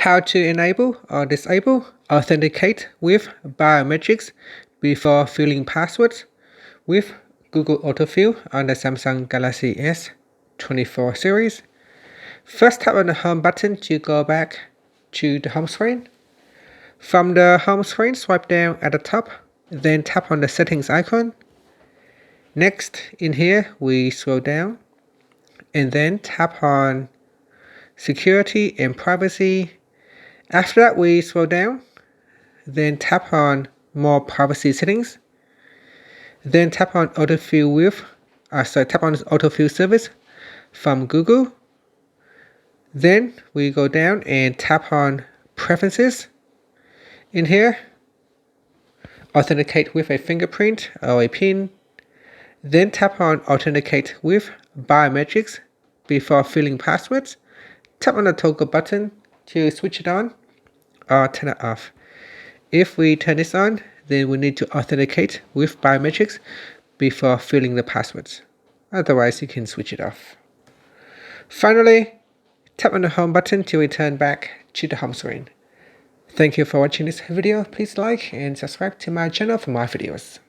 How to enable or disable Authenticate with Biometrics before filling passwords with Google Autofill on the Samsung Galaxy S24 series. First, tap on the home button to go back to the home screen. From the home screen, swipe down at the top, then tap on the settings icon. Next, in here, we scroll down and then tap on security and privacy. After that, we scroll down, then tap on more privacy settings. Then tap on autofill tap on autofill service from Google. Then we go down and tap on preferences. In here, authenticate with a fingerprint or a PIN. Then tap on authenticate with biometrics before filling passwords. Tap on the toggle button to switch it on or turn it off. If we turn this on, then we need to authenticate with biometrics before filling the passwords. Otherwise, you can switch it off. Finally, tap on the home button to return back to the home screen. Thank you for watching this video. Please like and subscribe to my channel for more videos.